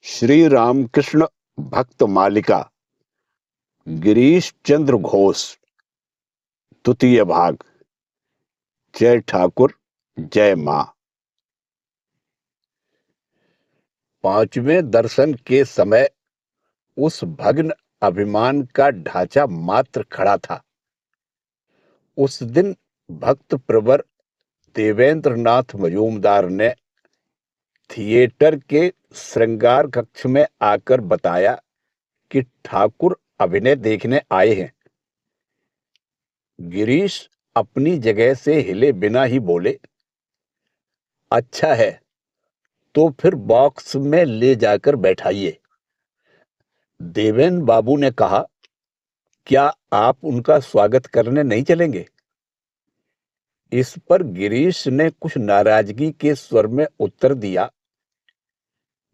श्री रामकृष्ण भक्त मालिका गिरीश चंद्र घोष द्वितीय भाग। जय ठाकुर जय मां। पांचवें दर्शन के समय उस भग्न अभिमान का ढांचा मात्र खड़ा था। उस दिन भक्त प्रवर देवेंद्रनाथ मजूमदार ने थिएटर के श्रृंगार कक्ष में आकर बताया कि ठाकुर अभिनय देखने आए हैं। गिरीश अपनी जगह से हिले बिना ही बोले, अच्छा है, तो फिर बॉक्स में ले जाकर बैठाइए। देवेन बाबू ने कहा, क्या आप उनका स्वागत करने नहीं चलेंगे? इस पर गिरीश ने कुछ नाराजगी के स्वर में उत्तर दिया,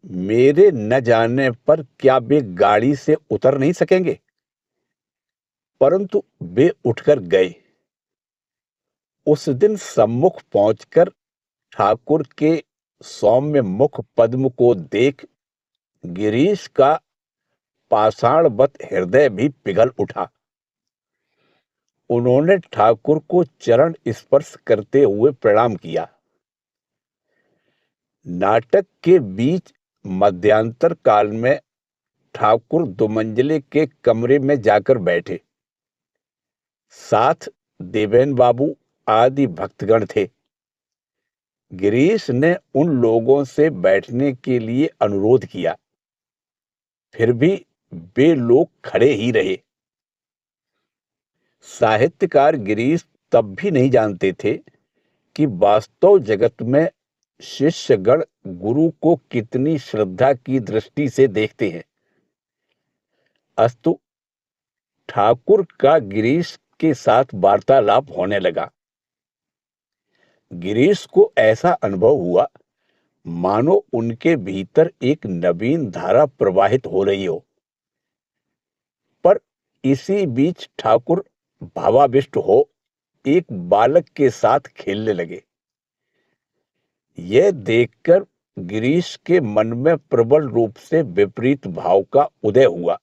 मेरे न जाने पर क्या वे गाड़ी से उतर नहीं सकेंगे? परंतु वे उठकर गए। उस दिन सम्मुख पहुंचकर ठाकुर के सौम्य मुख पद्म को देख गिरीश का पाषाणवत हृदय भी पिघल उठा। उन्होंने ठाकुर को चरण स्पर्श करते हुए प्रणाम किया। नाटक के बीच मध्यांतर काल में ठाकुर दुमंजिले के कमरे में जाकर बैठे। साथ देवेन बाबू आदि भक्तगण थे। गिरीश ने उन लोगों से बैठने के लिए अनुरोध किया, फिर भी वे लोग खड़े ही रहे। साहित्यकार गिरीश तब भी नहीं जानते थे कि वास्तव जगत में शिष्यगण गुरु को कितनी श्रद्धा की दृष्टि से देखते हैं। अस्तु, ठाकुर का गिरीश के साथ वार्तालाप होने लगा। गिरीश को ऐसा अनुभव हुआ मानो उनके भीतर एक नवीन धारा प्रवाहित हो रही हो। पर इसी बीच ठाकुर भावाविष्ट हो एक बालक के साथ खेलने लगे। यह देखकर गिरीश के मन में प्रबल रूप से विपरीत भाव का उदय हुआ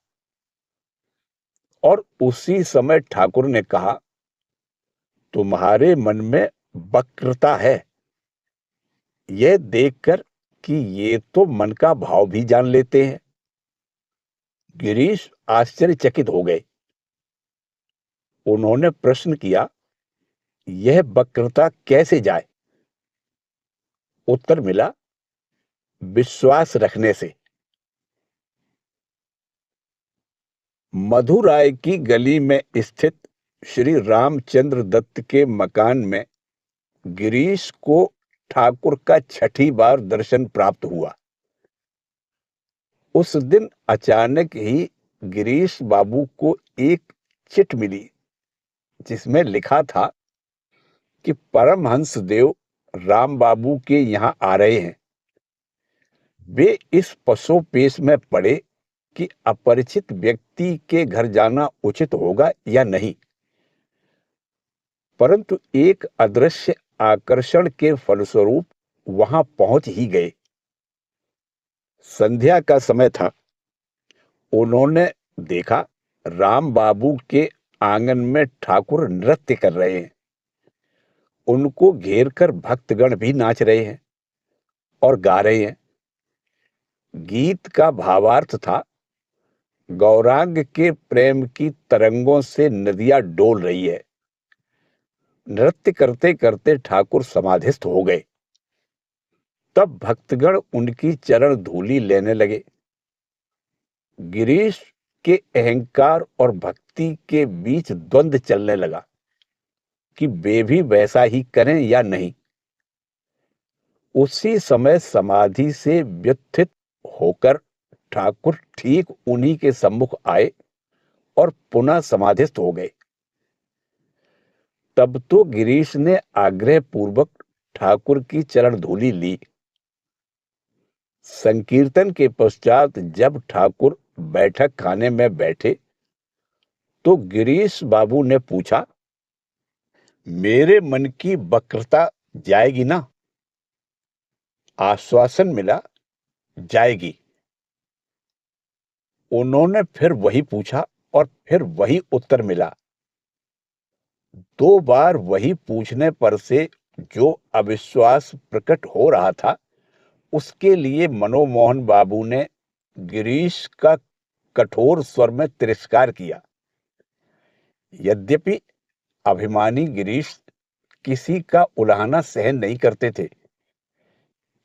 और उसी समय ठाकुर ने कहा, तुम्हारे मन में वक्रता है। यह देखकर कि ये तो मन का भाव भी जान लेते हैं। गिरीश आश्चर्यचकित हो गए। उन्होंने प्रश्न किया, यह वक्रता कैसे जाए? उत्तर मिला, विश्वास रखने से। मधुराय की गली में स्थित श्री रामचंद्र दत्त के मकान में गिरीश को ठाकुर का छठी बार दर्शन प्राप्त हुआ। उस दिन अचानक ही गिरीश बाबू को एक चिट मिली जिसमें लिखा था कि परमहंस देव राम बाबू के यहां आ रहे हैं। वे इस पसोपेश में पड़े कि अपरिचित व्यक्ति के घर जाना उचित होगा या नहीं, परंतु एक अदृश्य आकर्षण के फलस्वरूप वहां पहुंच ही गए। संध्या का समय था। उन्होंने देखा राम बाबू के आंगन में ठाकुर नृत्य कर रहे हैं। उनको घेर कर भक्तगण भी नाच रहे हैं और गा रहे हैं। गीत का भावार्थ था, गौरांग के प्रेम की तरंगों से नदियां डोल रही है। नृत्य करते करते ठाकुर समाधिस्थ हो गए। तब भक्तगण उनकी चरण धूलि लेने लगे। गिरीश के अहंकार और भक्ति के बीच द्वंद्व चलने लगा कि वे भी वैसा ही करें या नहीं। उसी समय समाधि से व्युत्थित होकर ठाकुर ठीक उन्हीं के सम्मुख आए और पुनः समाधिस्थ हो गए। तब तो गिरीश ने आग्रह पूर्वक ठाकुर की चरण धूलि ली। संकीर्तन के पश्चात जब ठाकुर बैठक खाने में बैठे तो गिरीश बाबू ने पूछा, मेरे मन की वक्रता जाएगी ना? आश्वासन मिला, जाएगी। उन्होंने फिर वही पूछा और फिर वही उत्तर मिला। 2 बार वही पूछने पर से जो अविश्वास प्रकट हो रहा था, उसके लिए मनोमोहन बाबू ने गिरीश का कठोर स्वर में तिरस्कार किया। यद्यपि अभिमानी गिरीश किसी का उलाहना सहन नहीं करते थे,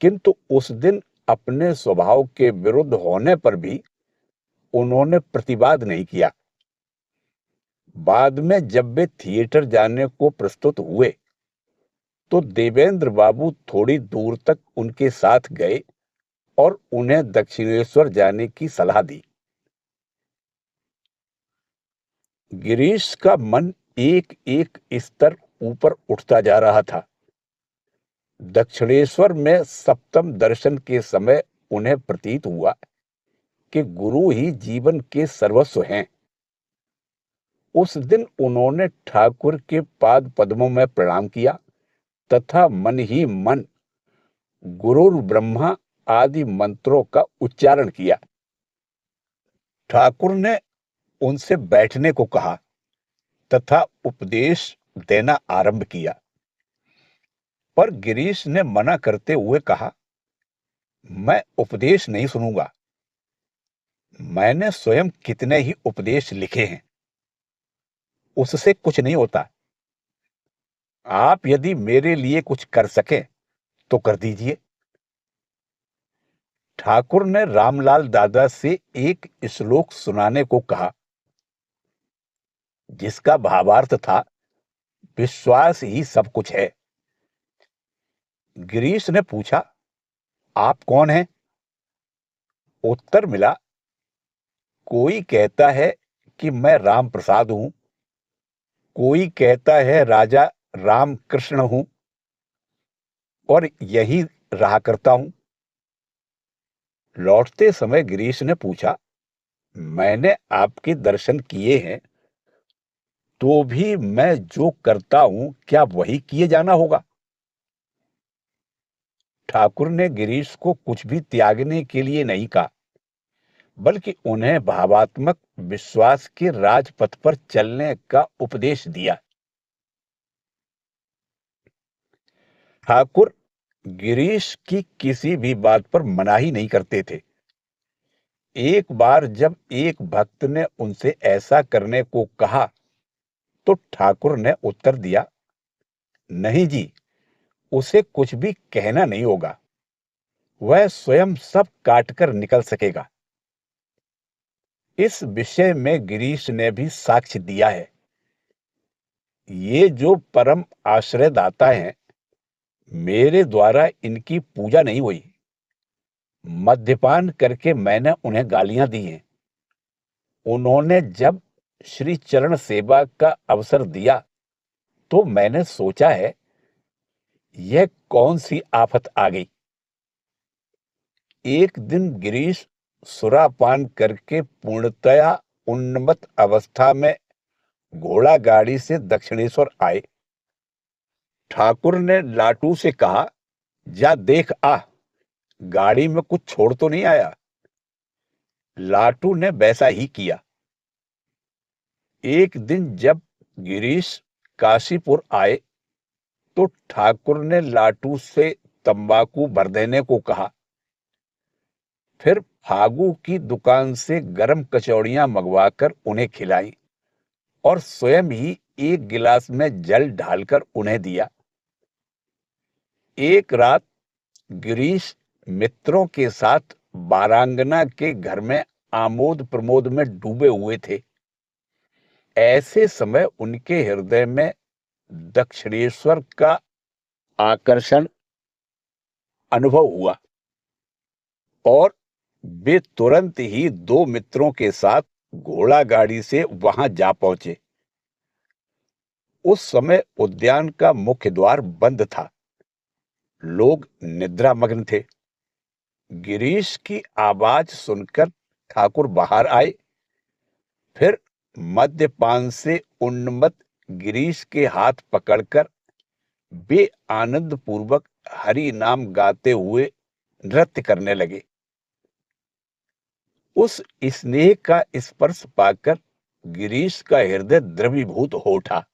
किंतु उस दिन अपने स्वभाव के विरुद्ध होने पर भी उन्होंने प्रतिवाद नहीं किया। बाद में जब वे थिएटर जाने को प्रस्तुत हुए, तो देवेंद्र बाबू थोड़ी दूर तक उनके साथ गए और उन्हें दक्षिणेश्वर जाने की सलाह दी। गिरीश का मन एक एक स्तर ऊपर उठता जा रहा था। दक्षिणेश्वर में सप्तम दर्शन के समय उन्हें प्रतीत हुआ कि गुरु ही जीवन के सर्वस्व हैं। उस दिन उन्होंने ठाकुर के पाद पद्मों में प्रणाम किया तथा मन ही मन गुरुर् ब्रह्मा आदि मंत्रों का उच्चारण किया। ठाकुर ने उनसे बैठने को कहा तथा उपदेश देना आरंभ किया, पर गिरीश ने मना करते हुए कहा, मैं उपदेश नहीं सुनूंगा। मैंने स्वयं कितने ही उपदेश लिखे हैं, उससे कुछ नहीं होता। आप यदि मेरे लिए कुछ कर सकें तो कर दीजिए। ठाकुर ने रामलाल दादा से एक श्लोक सुनाने को कहा, जिसका भावार्थ था, विश्वास ही सब कुछ है। गिरीश ने पूछा, आप कौन हैं? उत्तर मिला, कोई कहता है कि मैं राम प्रसाद हूं, कोई कहता है राजा राम कृष्ण हूं और यही रहा करता हूं। लौटते समय गिरीश ने पूछा, मैंने आपके दर्शन किए हैं, तो भी मैं जो करता हूं क्या वही किए जाना होगा? ठाकुर ने गिरीश को कुछ भी त्यागने के लिए नहीं कहा, बल्कि उन्हें भावात्मक विश्वास के राजपथ पर चलने का उपदेश दिया। ठाकुर गिरीश की किसी भी बात पर मनाही नहीं करते थे। एक बार जब एक भक्त ने उनसे ऐसा करने को कहा, तो ठाकुर ने उत्तर दिया, नहीं जी, उसे कुछ भी कहना नहीं होगा, वह स्वयं सब काटकर निकल सकेगा। इस विषय में गिरीश ने भी साक्ष्य दिया है। ये जो परम आश्रयदाता हैं, मेरे द्वारा इनकी पूजा नहीं हुई। मद्यपान करके मैंने उन्हें गालियां दी हैं। उन्होंने जब श्री चरण सेवा का अवसर दिया, तो मैंने सोचा है, यह कौन सी आफत आ गई। एक दिन गिरीश सुरापान करके पूर्णतया उन्मत्त अवस्था में घोड़ा गाड़ी से दक्षिणेश्वर आए। ठाकुर ने लाटू से कहा, जा देख आ, गाड़ी में कुछ छोड़ तो नहीं आया। लाटू ने वैसा ही किया। एक दिन जब गिरीश काशीपुर आए, तो ठाकुर ने लाटू से तंबाकू भर देने को कहा। फिर फागू की दुकान से गरम कचौड़ियां मंगवाकर उन्हें खिलाई और स्वयं ही एक गिलास में जल ढालकर उन्हें दिया। एक रात गिरीश मित्रों के साथ बारांगना के घर में आमोद प्रमोद में डूबे हुए थे। ऐसे समय उनके हृदय में दक्षिणेश्वर का आकर्षण अनुभव हुआ और वे तुरंत ही 2 मित्रों के साथ घोड़ा गाड़ी से वहां जा पहुंचे। उस समय उद्यान का मुख्य द्वार बंद था। लोग निद्रामग्न थे। गिरीश की आवाज सुनकर ठाकुर बाहर आए। फिर मद्यपान से उन्मत्त गिरीश के हाथ पकड़कर वे आनंद पूर्वक हरि नाम गाते हुए नृत्य करने लगे। उस स्नेह का स्पर्श पाकर गिरीश का हृदय द्रवीभूत हो उठा।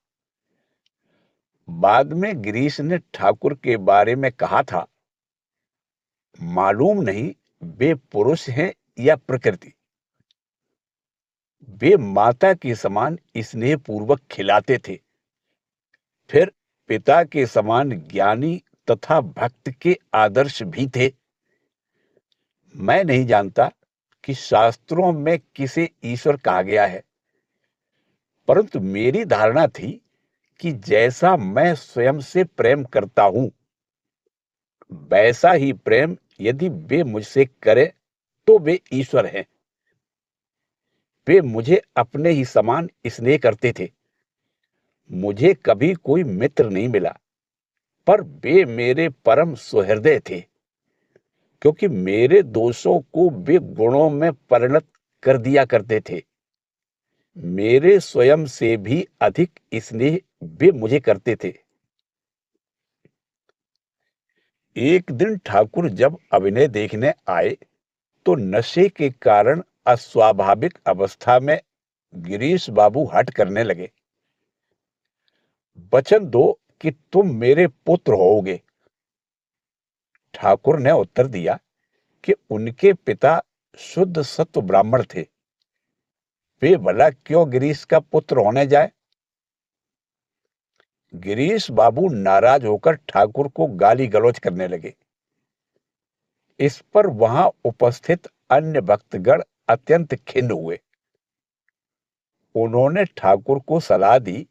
बाद में गिरीश ने ठाकुर के बारे में कहा था, मालूम नहीं वे पुरुष हैं या प्रकृति। वे माता के समान स्नेह पूर्वक खिलाते थे, फिर पिता के समान ज्ञानी तथा भक्त के आदर्श भी थे। मैं नहीं जानता कि शास्त्रों में किसे ईश्वर कहा गया है, परंतु मेरी धारणा थी कि जैसा मैं स्वयं से प्रेम करता हूं, वैसा ही प्रेम यदि वे मुझसे करें तो वे ईश्वर हैं। वे मुझे अपने ही समान स्नेह करते थे। मुझे कभी कोई मित्र नहीं मिला, पर वे मेरे परम सुहृदय थे, क्योंकि मेरे दोषों को वे गुणों में परिणत कर दिया करते थे। मेरे स्वयं से भी अधिक स्नेह वे मुझे करते थे। एक दिन ठाकुर जब अभिनय देखने आए तो नशे के कारण अस्वाभाविक अवस्था में गिरीश बाबू हट करने लगे। वचन दो कि तुम मेरे पुत्र होगे। ठाकुर ने उत्तर दिया कि उनके पिता शुद्ध सत्व ब्राह्मण थे, वे भला क्यों गिरीश का पुत्र होने जाए। गिरीश बाबू नाराज होकर ठाकुर को गाली गलौज करने लगे। इस पर वहां उपस्थित अन्य भक्तगण अत्यंत खिन्न हुए। उन्होंने ठाकुर को सलाह दी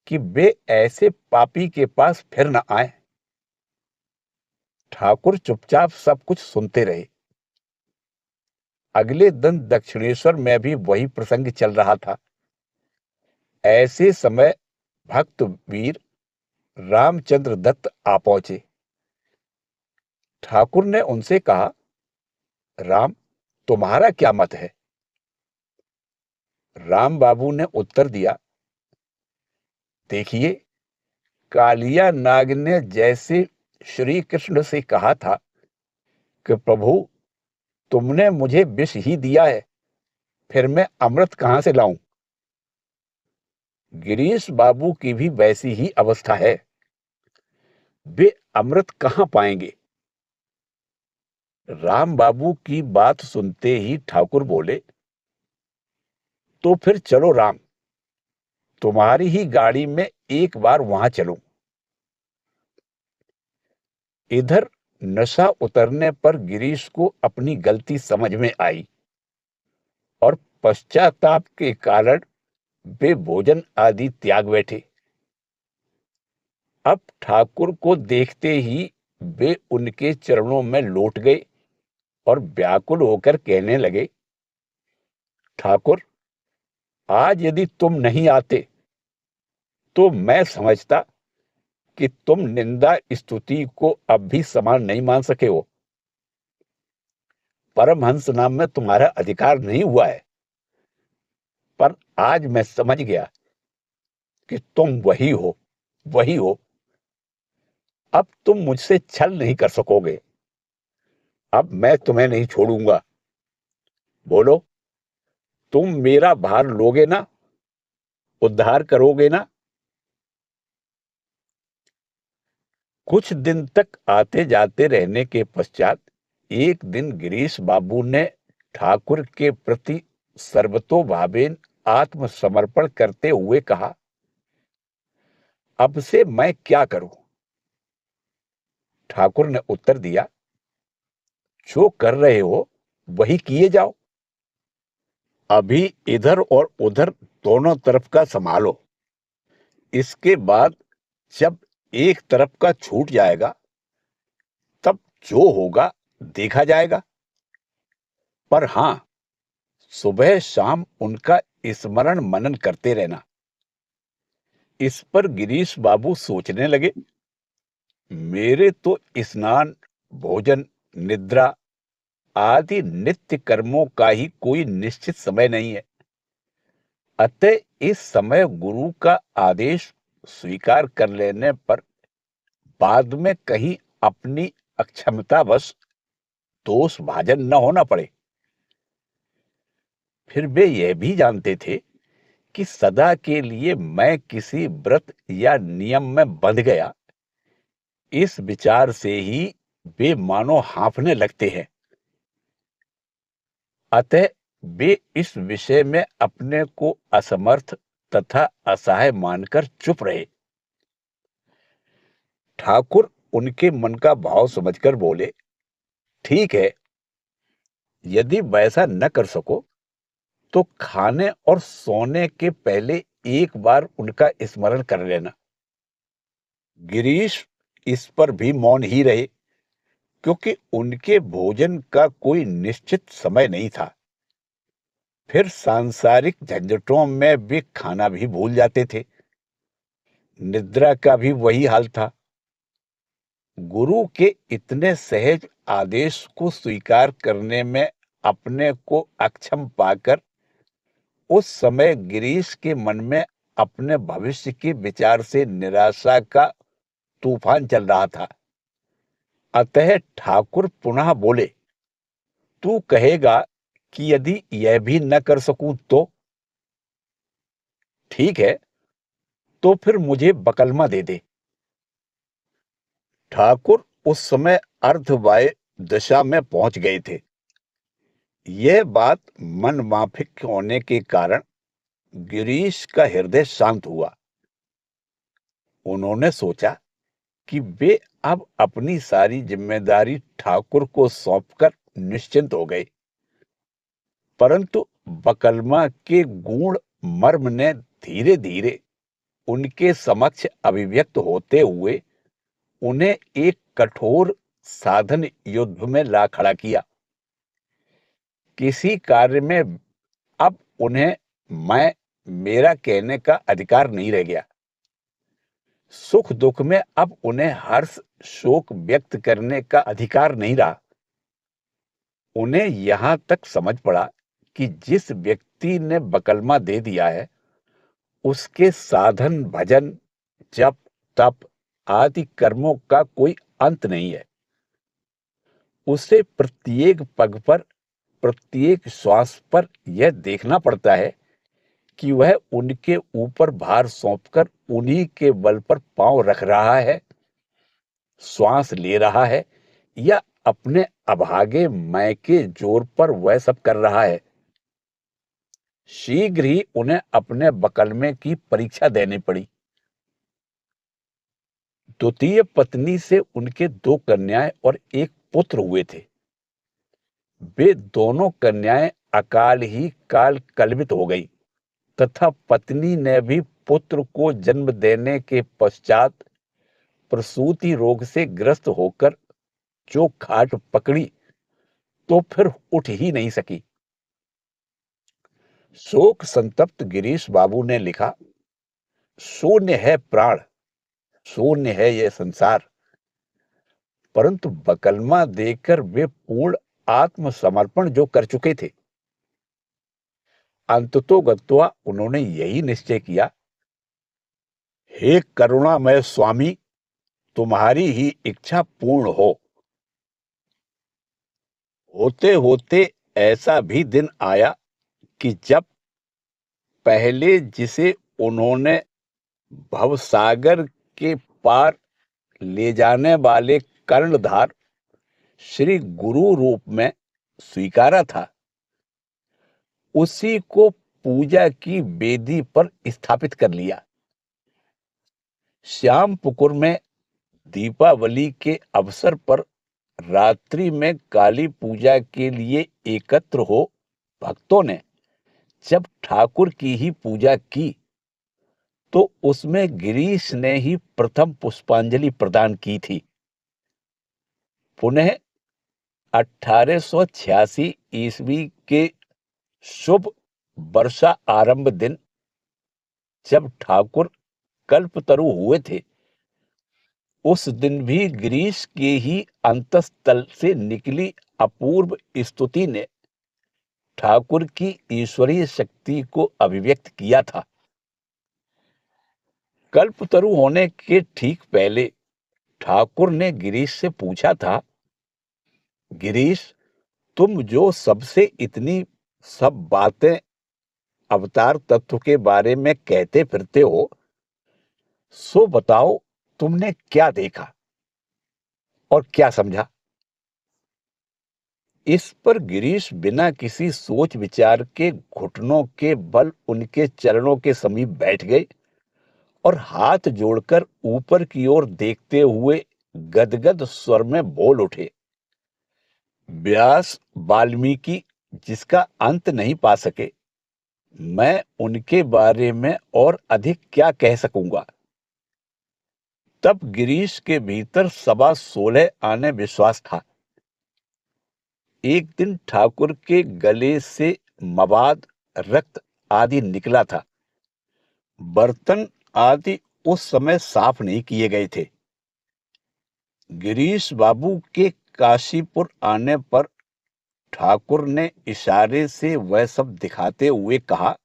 कि वे ऐसे पापी के पास फिर न आए। ठाकुर चुपचाप सब कुछ सुनते रहे। अगले दिन दक्षिणेश्वर में भी वही प्रसंग चल रहा था। ऐसे समय भक्त वीर रामचंद्र दत्त आ पहुंचे। ठाकुर ने उनसे कहा, राम, तुम्हारा क्या मत है। राम बाबू ने उत्तर दिया, देखिए, कालिया नाग ने जैसे श्री कृष्ण से कहा था कि प्रभु तुमने मुझे विष ही दिया है, फिर मैं अमृत कहां से लाऊं। गिरीश बाबू की भी वैसी ही अवस्था है, वे अमृत कहां पाएंगे। राम बाबू की बात सुनते ही ठाकुर बोले, तो फिर चलो राम, तुम्हारी ही गाड़ी में एक बार वहां चलो। इधर नशा उतरने पर गिरीश को अपनी गलती समझ में आई और पश्चाताप के कारण वे भोजन आदि त्याग बैठे। अब ठाकुर को देखते ही वे उनके चरणों में लौट गए और व्याकुल होकर कहने लगे, ठाकुर, आज यदि तुम नहीं आते तो मैं समझता कि तुम निंदा स्तुति को अब भी समान नहीं मान सके हो। परमहंस नाम में तुम्हारा अधिकार नहीं हुआ है, पर आज मैं समझ गया कि तुम वही हो, वही हो। अब तुम मुझसे छल नहीं कर सकोगे। अब मैं तुम्हें नहीं छोड़ूंगा। बोलो, तुम मेरा भार लोगे ना, उद्धार करोगे ना। कुछ दिन तक आते जाते रहने के पश्चात एक दिन गिरीश बाबू ने ठाकुर के प्रति सर्वतोभावेन आत्मसमर्पण करते हुए कहा, अब से मैं क्या करूं। ठाकुर ने उत्तर दिया, जो कर रहे हो वही किए जाओ। अभी इधर और उधर दोनों तरफ का संभालो। इसके बाद जब एक तरफ का छूट जाएगा तब जो होगा देखा जाएगा। पर हां, सुबह शाम उनका स्मरण मनन करते रहना। इस पर गिरीश बाबू सोचने लगे, मेरे तो स्नान, भोजन, निद्रा आदि नित्य कर्मों का ही कोई निश्चित समय नहीं है। अतः इस समय गुरु का आदेश स्वीकार कर लेने पर बाद में कहीं अपनी अक्षमतावश दोष भाजन न होना पड़े। फिर वे यह भी जानते थे कि सदा के लिए मैं किसी व्रत या नियम में बंध गया, इस विचार से ही वे मानो हांफने लगते हैं। अतः वे इस विषय में अपने को असमर्थ तथा असहाय मानकर चुप रहे। ठाकुर उनके मन का भाव समझकर बोले, ठीक है, यदि वैसा न कर सको तो खाने और सोने के पहले एक बार उनका स्मरण कर लेना। गिरीश इस पर भी मौन ही रहे, क्योंकि उनके भोजन का कोई निश्चित समय नहीं था। फिर सांसारिक झंझटों में वे खाना भी भूल जाते थे। निद्रा का भी वही हाल था। गुरु के इतने सहज आदेश को स्वीकार करने में अपने को अक्षम पाकर उस समय गिरीश के मन में अपने भविष्य के विचार से निराशा का तूफान चल रहा था। अतः ठाकुर पुनः बोले, तू कहेगा कि यदि यह भी न कर सकूं तो? ठीक है, तो फिर मुझे बकलमा दे दे। ठाकुर उस समय अर्धवाय दशा में पहुंच गए थे। यह बात मन माफिक होने के कारण गिरीश का हृदय शांत हुआ। उन्होंने सोचा कि वे अब अपनी सारी जिम्मेदारी ठाकुर को सौंपकर निश्चिंत हो गए। परंतु बकलमा के गूढ़ मर्म ने धीरे धीरे उनके समक्ष अभिव्यक्त होते हुए उन्हें एक कठोर साधन युद्ध में ला खड़ा किया। किसी कार्य में अब उन्हें मैं मेरा कहने का अधिकार नहीं रह गया। सुख दुख में अब उन्हें हर्ष शोक व्यक्त करने का अधिकार नहीं रहा। उन्हें यहां तक समझ पड़ा कि जिस व्यक्ति ने बकलमा दे दिया है उसके साधन भजन जप तप आदि कर्मों का कोई अंत नहीं है। उसे प्रत्येक पग पर प्रत्येक श्वास पर यह देखना पड़ता है कि वह उनके ऊपर भार सौंपकर उन्हीं के बल पर पांव रख रहा है, श्वास ले रहा है, या अपने अभागे मैं के जोर पर वह सब कर रहा है। शीघ्र ही उन्हें अपने बकलमे की परीक्षा देनी पड़ी। द्वितीय पत्नी से उनके 2 कन्याएं और 1 पुत्र हुए थे। वे दोनों कन्याएं अकाल ही काल कलवित हो गई तथा पत्नी ने भी पुत्र को जन्म देने के पश्चात प्रसूति रोग से ग्रस्त होकर जो खाट पकड़ी तो फिर उठ ही नहीं सकी। शोक संतप्त गिरीश बाबू ने लिखा, शून्य है प्राण, शून्य है यह संसार। परंतु बकलमा देकर वे पूर्ण आत्मसमर्पण जो कर चुके थे, अंततोगत्वा उन्होंने यही निश्चय किया, हे करुणामय स्वामी, तुम्हारी ही इच्छा पूर्ण हो। होते होते ऐसा भी दिन आया कि जब पहले जिसे उन्होंने भवसागर के पार ले जाने वाले कर्णधार श्री गुरु रूप में स्वीकारा था, उसी को पूजा की वेदी पर स्थापित कर लिया। श्यामपुकुर में दीपावली के अवसर पर रात्रि में काली पूजा के लिए एकत्र हो भक्तों ने जब ठाकुर की ही पूजा की तो उसमें गिरीश ने ही प्रथम पुष्पांजलि प्रदान की थी। पुनः 1886 ईस्वी के शुभ वर्षा आरंभ दिन जब ठाकुर कल्पतरु हुए थे, उस दिन भी गिरीश के ही अंतस्तल से निकली अपूर्व स्तुति ने ठाकुर की ईश्वरीय शक्ति को अभिव्यक्त किया था। कल्पतरु होने के ठीक पहले ठाकुर ने गिरीश से पूछा था, गिरीश, तुम जो सबसे इतनी सब बातें अवतार तत्व के बारे में कहते फिरते हो, सो बताओ तुमने क्या देखा और क्या समझा? इस पर गिरीश बिना किसी सोच विचार के घुटनों के बल उनके चरणों के समीप बैठ गए और हाथ जोड़कर ऊपर की ओर देखते हुए गदगद स्वर में बोल उठे। व्यास वाल्मीकि जिसका अंत नहीं पा सके, मैं उनके बारे में और अधिक क्या कह सकूंगा। तब गिरीश के भीतर 16.5 आने विश्वास था। एक दिन ठाकुर के गले से मवाद, रक्त आदि निकला था। बर्तन आदि उस समय साफ नहीं किए गए थे। गिरीश बाबू के काशीपुर आने पर ठाकुर ने इशारे से वह सब दिखाते हुए कहा,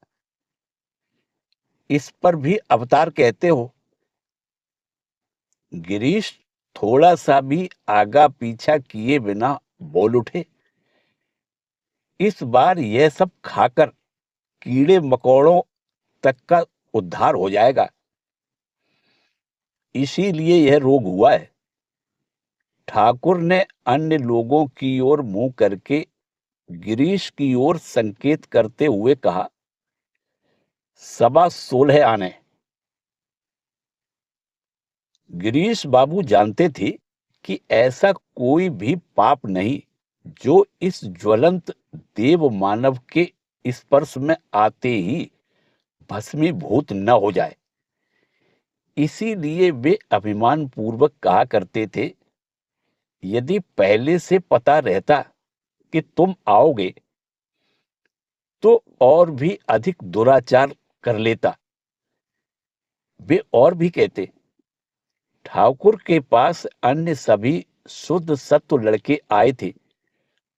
इस पर भी अवतार कहते हो? गिरीश थोड़ा सा भी आगा पीछा किए बिना बोल उठे, इस बार यह सब खाकर कीड़े मकोड़ों तक का उद्धार हो जाएगा, इसीलिए यह रोग हुआ है। ठाकुर ने अन्य लोगों की ओर मुंह करके गिरीश की ओर संकेत करते हुए कहा, 16.25 आने। गिरीश बाबू जानते थे कि ऐसा कोई भी पाप नहीं जो इस ज्वलंत देव मानव के स्पर्श में आते ही भस्मीभूत न हो जाए। इसीलिए वे अभिमान पूर्वक कहा करते थे, यदि पहले से पता रहता कि तुम आओगे तो और भी अधिक दुराचार कर लेता। वे और भी कहते, ठाकुर के पास अन्य सभी शुद्ध सत्व लड़के आए थे,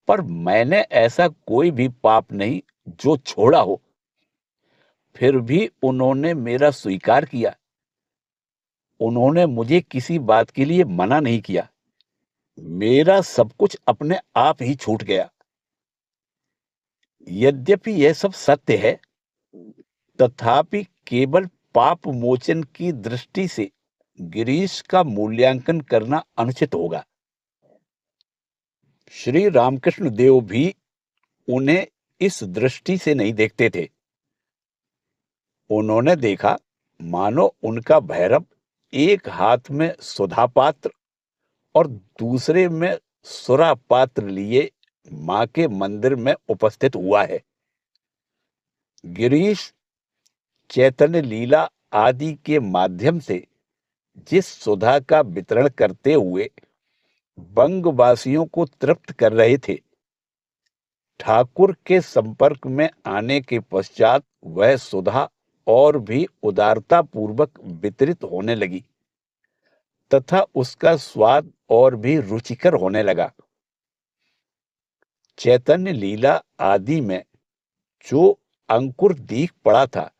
पर मैंने ऐसा कोई भी पाप नहीं जो छोड़ा हो। फिर भी उन्होंने मेरा स्वीकार किया। उन्होंने मुझे किसी बात के लिए मना नहीं किया। मेरा सब कुछ अपने आप ही छूट गया। यद्यपि यह सब सत्य है, तथापि केवल पाप मोचन की दृष्टि से गिरीश का मूल्यांकन करना अनुचित होगा। श्री रामकृष्ण देव भी उन्हें इस दृष्टि से नहीं देखते थे। उन्होंने देखा मानो उनका भैरव एक हाथ में सुधा पात्र और दूसरे में सुरा पात्र लिए मां के मंदिर में उपस्थित हुआ है। गिरीश चैतन्य लीला आदि के माध्यम से जिस सुधा का वितरण करते हुए बंगवासियों को तृप्त कर रहे थे, ठाकुर के संपर्क में आने के पश्चात वह सुधा और भी उदारता पूर्वक वितरित होने लगी तथा उसका स्वाद और भी रुचिकर होने लगा। चैतन्य लीला आदि में जो अंकुर दीख पड़ा था,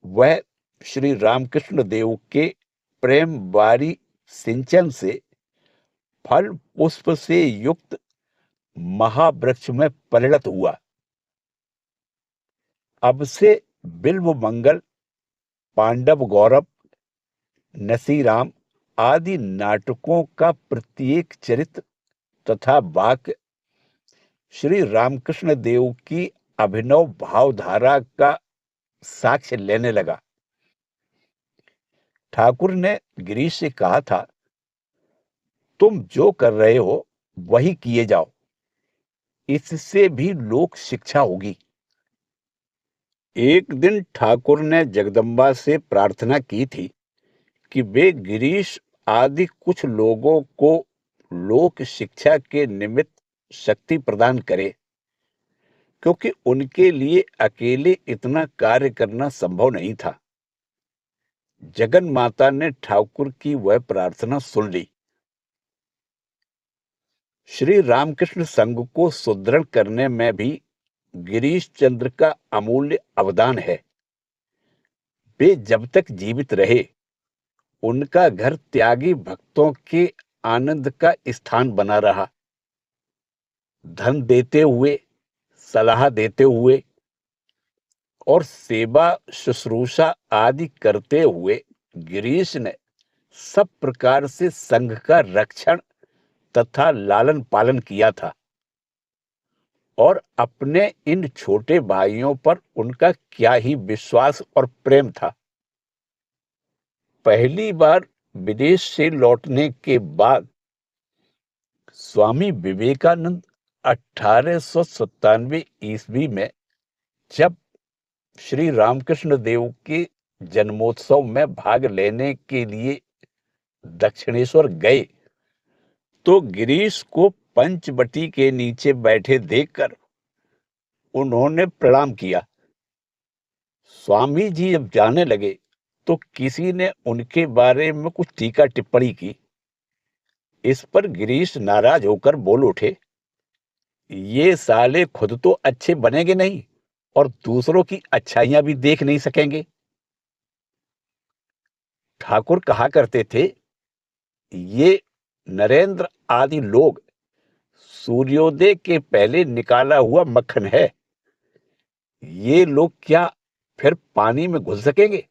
वह श्री रामकृष्ण देव के प्रेम बारी सिंचन से फल पुष्प से युक्त महावृक्ष में परिणत हुआ। अब से बिल्व मंगल, पांडव गौरव, नसीराम आदि नाटकों का प्रत्येक चरित्र तथा वाक्य श्री रामकृष्ण देव की अभिनव भावधारा का साक्ष्य लेने लगा। ठाकुर ने गिरीश से कहा था, तुम जो कर रहे हो वही किए जाओ, इससे भी लोक शिक्षा होगी। एक दिन ठाकुर ने जगदम्बा से प्रार्थना की थी कि वे गिरीश आदि कुछ लोगों को लोक शिक्षा के निमित्त शक्ति प्रदान करे, क्योंकि उनके लिए अकेले इतना कार्य करना संभव नहीं था। जगन माता ने ठाकुर की वह प्रार्थना सुन ली। श्री रामकृष्ण संघ को सुदृढ़ करने में भी गिरीश चंद्र का अमूल्य अवदान है। वे जब तक जीवित रहे, उनका घर त्यागी भक्तों के आनंद का स्थान बना रहा। धन देते हुए, सलाह देते हुए और सेवा शुश्रूषा आदि करते हुए गिरीश ने सब प्रकार से संघ का रक्षण तथा लालन पालन किया था और अपने इन छोटे भाइयों पर उनका क्या ही विश्वास और प्रेम था। पहली बार विदेश से लौटने के बाद स्वामी विवेकानंद 1897 ईस्वी में जब श्री रामकृष्ण देव के जन्मोत्सव में भाग लेने के लिए दक्षिणेश्वर गए तो गिरीश को पंचवटी के नीचे बैठे देखकर उन्होंने प्रणाम किया। स्वामी जी जब जाने लगे तो किसी ने उनके बारे में कुछ टीका टिप्पणी की। इस पर गिरीश नाराज होकर बोल उठे, ये साले खुद तो अच्छे बनेंगे नहीं और दूसरों की अच्छाइयां भी देख नहीं सकेंगे। ठाकुर कहा करते थे, ये नरेंद्र आदि लोग सूर्योदय के पहले निकाला हुआ मक्खन है। ये लोग क्या फिर पानी में घुल सकेंगे?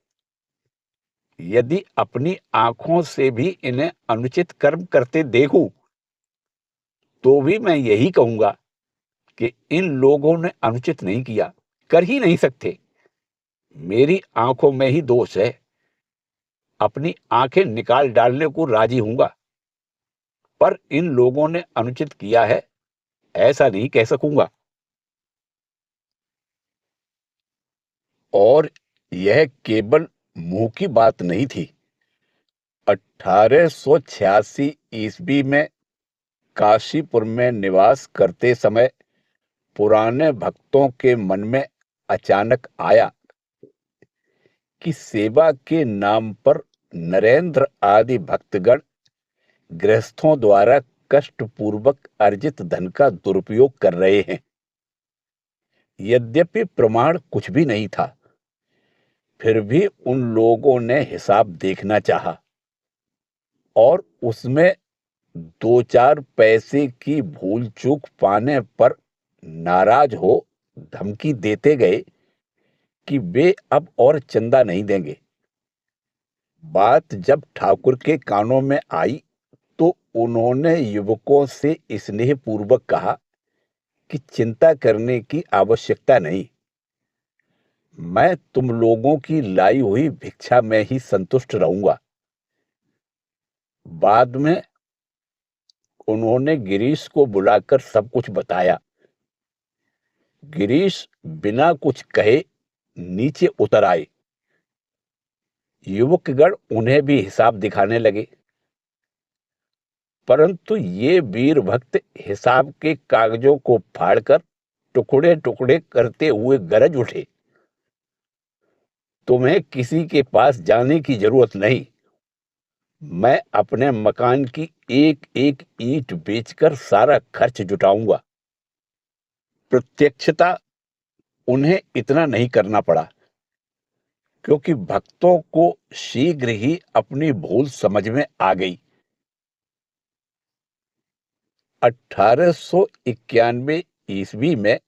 यदि अपनी आंखों से भी इन्हें अनुचित कर्म करते देखूं तो भी मैं यही कहूंगा कि इन लोगों ने अनुचित नहीं किया, कर ही नहीं सकते। मेरी आंखों में ही दोष है, अपनी आंखें निकाल डालने को राजी हूंगा, पर इन लोगों ने अनुचित किया है ऐसा नहीं कह सकूंगा। और यह केवल मुंह की बात नहीं थी। 1886 ईस्वी में काशीपुर में निवास करते समय पुराने भक्तों के मन में अचानक आया कि सेवा के नाम पर नरेंद्र आदि भक्तगण गृहस्थों द्वारा कष्टपूर्वक अर्जित धन का दुरुपयोग कर रहे हैं। यद्यपि प्रमाण कुछ भी नहीं था, फिर भी उन लोगों ने हिसाब देखना चाहा और उसमें 2-4 पैसे की भूल चूक पाने पर नाराज हो धमकी देते गए कि वे अब और चंदा नहीं देंगे। बात जब ठाकुर के कानों में आई तो उन्होंने युवकों से स्नेहपूर्वक कहा कि चिंता करने की आवश्यकता नहीं, मैं तुम लोगों की लाई हुई भिक्षा में ही संतुष्ट रहूंगा। बाद में उन्होंने गिरीश को बुलाकर सब कुछ बताया। गिरीश बिना कुछ कहे नीचे उतर आए। युवकगण उन्हें भी हिसाब दिखाने लगे, परंतु ये वीर भक्त हिसाब के कागजों को फाड़कर टुकड़े टुकड़े करते हुए गरज उठे, तुम्हें किसी के पास जाने की जरूरत नहीं, मैं अपने मकान की एक एक ईंट बेचकर सारा खर्च जुटाऊंगा। प्रत्यक्षता उन्हें इतना नहीं करना पड़ा, क्योंकि भक्तों को शीघ्र ही अपनी भूल समझ में आ गई। 1891 ईस्वी में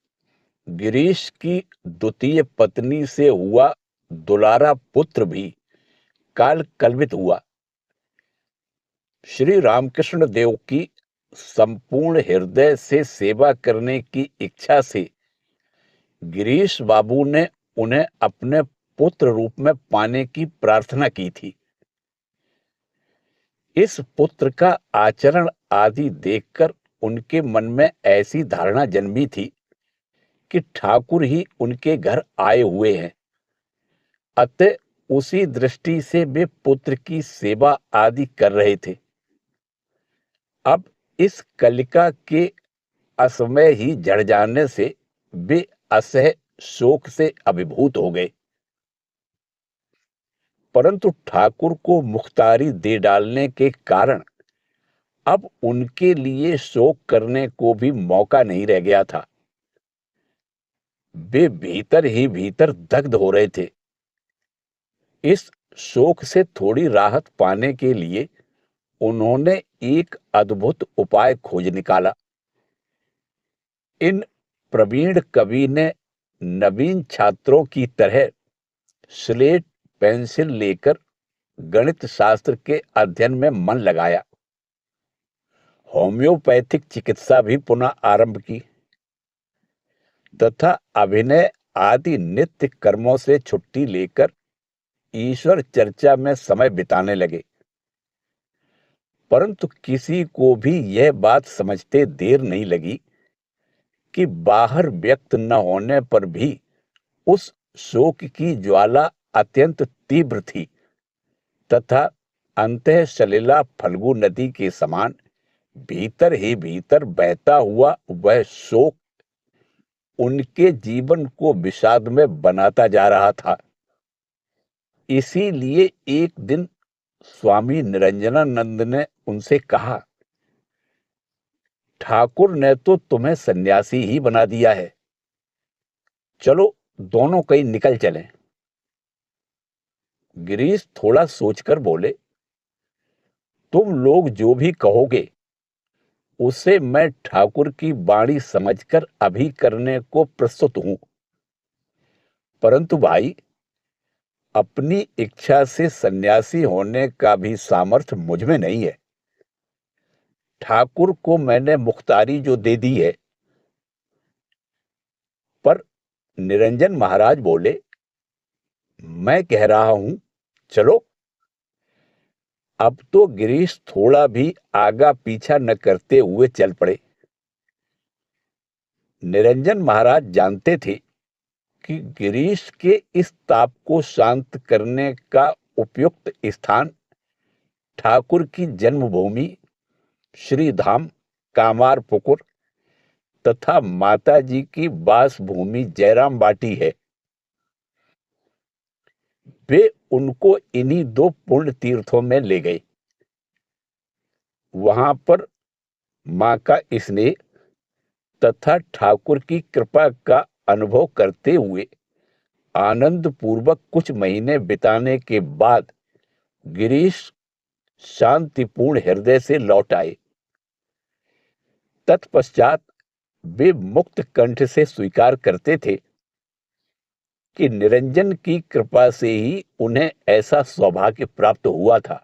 गिरीश की द्वितीय पत्नी से हुआ दुलारा पुत्र भी काल कलवित हुआ। श्री रामकृष्ण देव की संपूर्ण हृदय से सेवा करने की इच्छा से गिरीश बाबू ने उन्हें अपने पुत्र रूप में पाने की प्रार्थना की थी। इस पुत्र का आचरण आदि देखकर उनके मन में ऐसी धारणा जन्मी थी कि ठाकुर ही उनके घर आए हुए हैं। अतः उसी दृष्टि से वे पुत्र की सेवा आदि कर रहे थे। अब इस कलिका के असमय ही जड़ जाने से वे असह शोक से अभिभूत हो गए, परंतु ठाकुर को मुख्तारी दे डालने के कारण अब उनके लिए शोक करने को भी मौका नहीं रह गया था। वे भीतर ही भीतर दग्ध हो रहे थे। इस शोक से थोड़ी राहत पाने के लिए उन्होंने एक अद्भुत उपाय खोज निकाला। इन प्रवीण कवि ने नवीन छात्रों की तरह स्लेट पेंसिल लेकर गणित शास्त्र के अध्ययन में मन लगाया। होम्योपैथिक चिकित्सा भी पुनः आरंभ की तथा अभिनय आदि नित्य कर्मों से छुट्टी लेकर ईश्वर चर्चा में समय बिताने लगे। परंतु किसी को भी यह बात समझते देर नहीं लगी कि बाहर व्यक्त न होने पर भी उस शोक की ज्वाला अत्यंत तीव्र थी तथा अंतः सलिला फल्गु नदी के समान भीतर ही भीतर बहता हुआ वह शोक उनके जीवन को विषाद में बनाता जा रहा था। इसीलिए एक दिन स्वामी निरंजनानंद ने उनसे कहा, ठाकुर ने तो तुम्हें सन्यासी ही बना दिया है, चलो दोनों कहीं निकल चलें। गिरीश थोड़ा सोचकर बोले, तुम लोग जो भी कहोगे उसे मैं ठाकुर की वाणी समझकर अभी करने को प्रस्तुत हूं, परंतु भाई, अपनी इच्छा से सन्यासी होने का भी सामर्थ्य मुझ में नहीं है। ठाकुर को मैंने मुख्तारी जो दे दी है। पर निरंजन महाराज बोले, मैं कह रहा हूं चलो। अब तो गिरीश थोड़ा भी आगा पीछा न करते हुए चल पड़े। निरंजन महाराज जानते थे कि गिरीश के इस ताप को शांत करने का उपयुक्त स्थान ठाकुर की जन्मभूमि श्री धाम कामारपुकुर तथा माता जी की वास भूमि जयराम बाटी है। वे उनको इन्हीं दो पुण्य तीर्थों में ले गए। वहां पर मां का स्नेह तथा ठाकुर की कृपा का अनुभव करते हुए आनंद पूर्वक कुछ महीने बिताने के बाद गिरीश शांतिपूर्ण हृदय से लौट आए। तत्पश्चात वे मुक्त कंठ से स्वीकार करते थे कि निरंजन की कृपा से ही उन्हें ऐसा सौभाग्य प्राप्त हुआ था।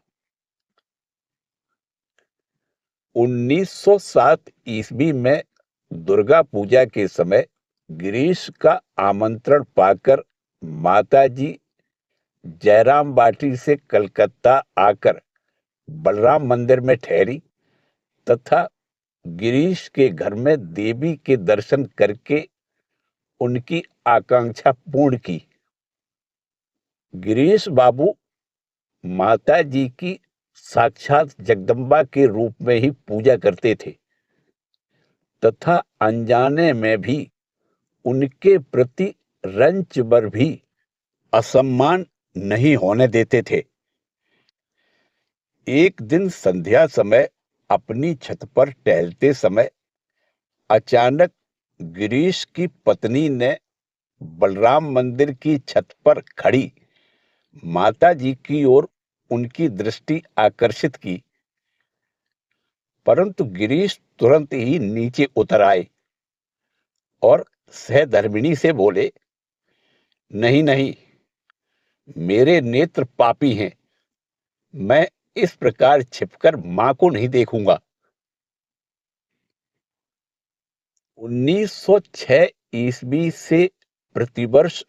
1907 ईस्वी में दुर्गा पूजा के समय गिरीश का आमंत्रण पाकर माताजी जयराम बाटी से कलकत्ता आकर बलराम मंदिर में ठहरी तथा गिरीश के घर में देवी के दर्शन करके उनकी आकांक्षा पूर्ण की। गिरीश बाबू माता जी की साक्षात जगदम्बा के रूप में ही पूजा करते थे तथा अनजाने में भी उनके प्रति रंच भर भी असम्मान नहीं होने देते थे। एक दिन संध्या समय अपनी छत पर टहलते समय अचानक गिरीश की पत्नी ने बलराम मंदिर की छत पर खड़ी माता जी की ओर उनकी दृष्टि आकर्षित की, परंतु गिरीश तुरंत ही नीचे उतर आए और सहधर्मिणी से बोले, नहीं नहीं, मेरे नेत्र पापी हैं, मैं इस प्रकार छिपकर मां को नहीं देखूंगा। 1906 ईस्वी से प्रतिवर्ष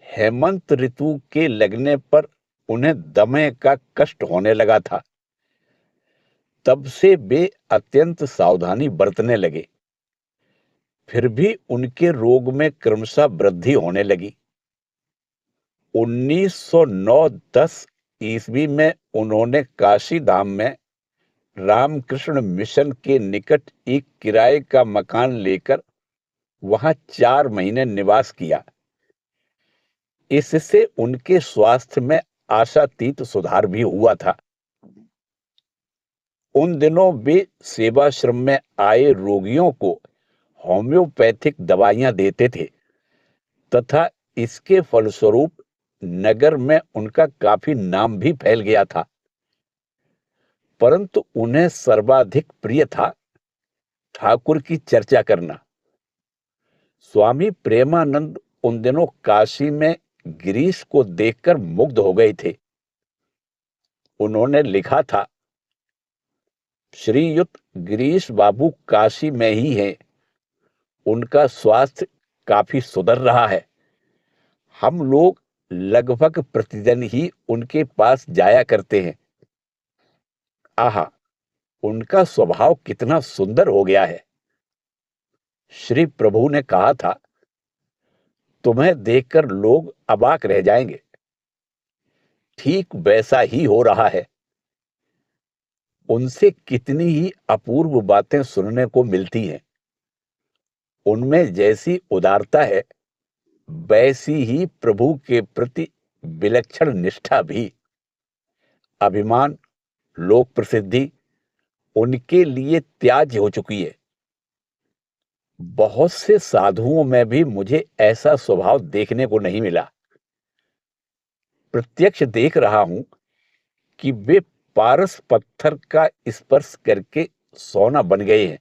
हेमंत ऋतु के लगने पर उन्हें दमे का कष्ट होने लगा था। तब से वे अत्यंत सावधानी बरतने लगे। फिर भी उनके रोग में क्रमशः वृद्धि होने लगी। 1909-10 ईस्वी में उन्होंने काशी धाम में रामकृष्ण मिशन के निकट एक किराए का मकान लेकर वहां 4 महीने निवास किया। इससे उनके स्वास्थ्य में आशातीत सुधार भी हुआ था। उन दिनों वे सेवाश्रम में आए रोगियों को होम्योपैथिक दवाइयां देते थे तथा इसके फलस्वरूप नगर में उनका काफी नाम भी फैल गया था। परंतु उन्हें सर्वाधिक प्रिय था ठाकुर की चर्चा करना। स्वामी प्रेमानंद उन दिनों काशी में गिरीश को देखकर मुग्ध हो गए थे। उन्होंने लिखा था, श्रीयुत गिरीश बाबू काशी में ही हैं। उनका स्वास्थ्य काफी सुधर रहा है। हम लोग लगभग प्रतिदिन ही उनके पास जाया करते हैं। आहा, उनका स्वभाव कितना सुंदर हो गया है। श्री प्रभु ने कहा था, तुम्हें देखकर लोग अबाक रह जाएंगे। ठीक वैसा ही हो रहा है। उनसे कितनी ही अपूर्व बातें सुनने को मिलती हैं। उनमें जैसी उदारता है, वैसी ही प्रभु के प्रति विलक्षण निष्ठा भी। अभिमान, लोक प्रसिद्धि उनके लिए त्याज्य हो चुकी है। बहुत से साधुओं में भी मुझे ऐसा स्वभाव देखने को नहीं मिला। प्रत्यक्ष देख रहा हूं कि वे पारस पत्थर का स्पर्श करके सोना बन गए हैं,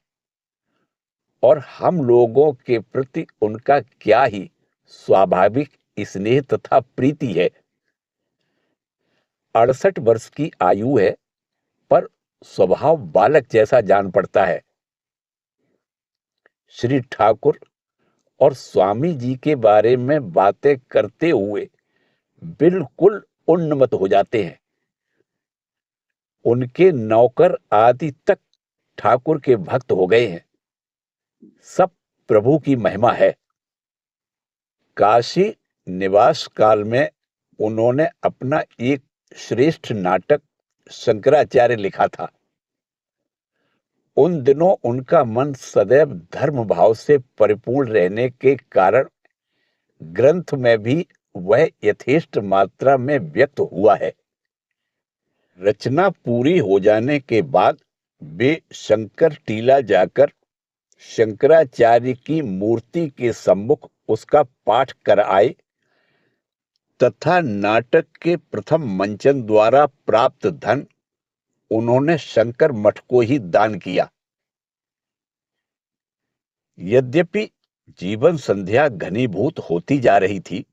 और हम लोगों के प्रति उनका क्या ही स्वाभाविक स्नेह तथा प्रीति है। 68 वर्ष की आयु है, पर स्वभाव बालक जैसा जान पड़ता है। श्री ठाकुर और स्वामी जी के बारे में बातें करते हुए बिल्कुल उन्मत्त हो जाते हैं। उनके नौकर आदि तक ठाकुर के भक्त हो गए हैं। सब प्रभु की महिमा है। काशी निवास काल में उन्होंने अपना एक श्रेष्ठ नाटक शंकराचार्य लिखा था। उन दिनों उनका मन सदैव धर्म भाव से परिपूर्ण रहने के कारण ग्रंथ में भी वह यथेष्ट मात्रा में व्यक्त हुआ है। रचना पूरी हो जाने के बाद वे शंकर टीला जाकर शंकराचार्य की मूर्ति के सम्मुख उसका पाठ कर आए तथा नाटक के प्रथम मंचन द्वारा प्राप्त धन उन्होंने शंकर मठ को ही दान किया। यद्यपि जीवन संध्या घनीभूत होती जा रही थी,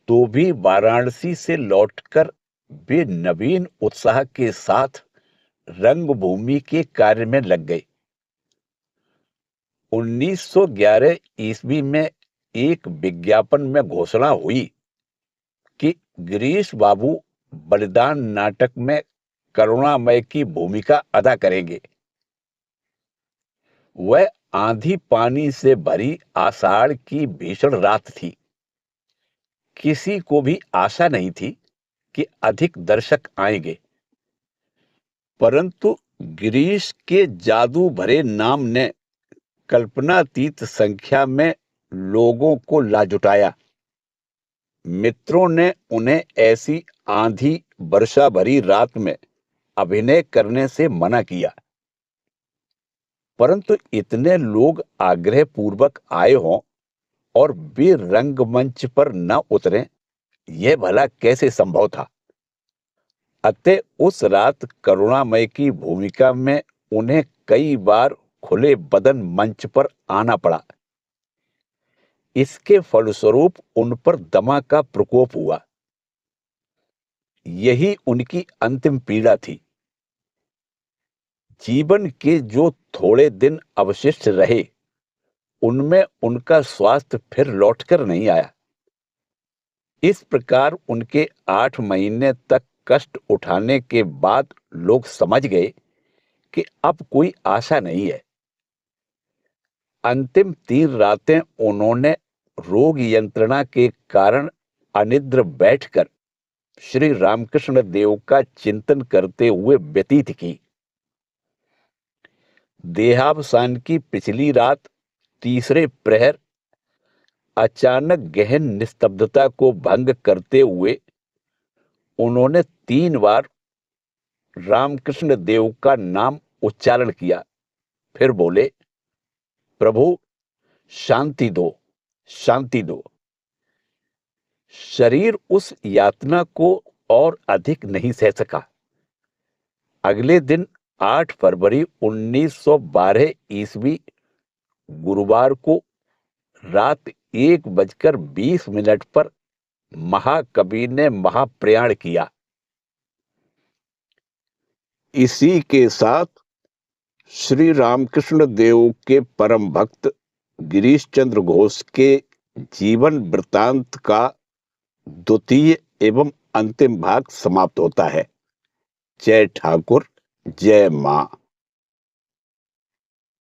तो भी वाराणसी से लौटकर वे नवीन उत्साह के साथ रंगभूमि के कार्य में लग गए। 1911 ईस्वी में एक विज्ञापन में घोषणा हुई कि गिरीश बाबू बलिदान नाटक में करुणामय की भूमिका अदा करेंगे। वह आंधी पानी से भरी आषाढ़ की भीषण रात थी। किसी को भी आशा नहीं थी कि अधिक दर्शक आएंगे, परंतु गिरीश के जादू भरे नाम ने कल्पनातीत संख्या में लोगों को ला जुटाया। मित्रों ने उन्हें ऐसी आंधी वर्षा भरी रात में अभिनय करने से मना किया, परंतु इतने लोग आग्रह पूर्वक आए हों और वे रंगमंच पर न उतरें, यह भला कैसे संभव था। अतः उस रात करुणामय की भूमिका में उन्हें कई बार खुले बदन मंच पर आना पड़ा। इसके फलस्वरूप उन पर दमा का प्रकोप हुआ। यही उनकी अंतिम पीड़ा थी। जीवन के जो थोड़े दिन अवशिष्ट रहे, उनमें उनका स्वास्थ्य फिर लौटकर नहीं आया। इस प्रकार उनके 8 महीने तक कष्ट उठाने के बाद लोग समझ गए कि अब कोई आशा नहीं है। अंतिम 3 रातें उन्होंने रोग यंत्रणा के कारण अनिद्र बैठकर श्री रामकृष्ण देव का चिंतन करते हुए व्यतीत की। देहावसान की पिछली रात तीसरे प्रहर अचानक गहन निस्तब्धता को भंग करते हुए उन्होंने 3 बार रामकृष्ण देव का नाम उच्चारण किया। फिर बोले, प्रभु शांति दो, शांति दो। शरीर उस यातना को और अधिक नहीं सह सका। अगले दिन 8 फरवरी 1912 ईस्वी गुरुवार को रात 1:20 पर महाकवि ने महाप्रयाण किया। इसी के साथ श्री रामकृष्ण देव के परम भक्त गिरीश चंद्र घोष के जीवन वृत्तांत का द्वितीय एवं अंतिम भाग समाप्त होता है। जय ठाकुर, जय मां।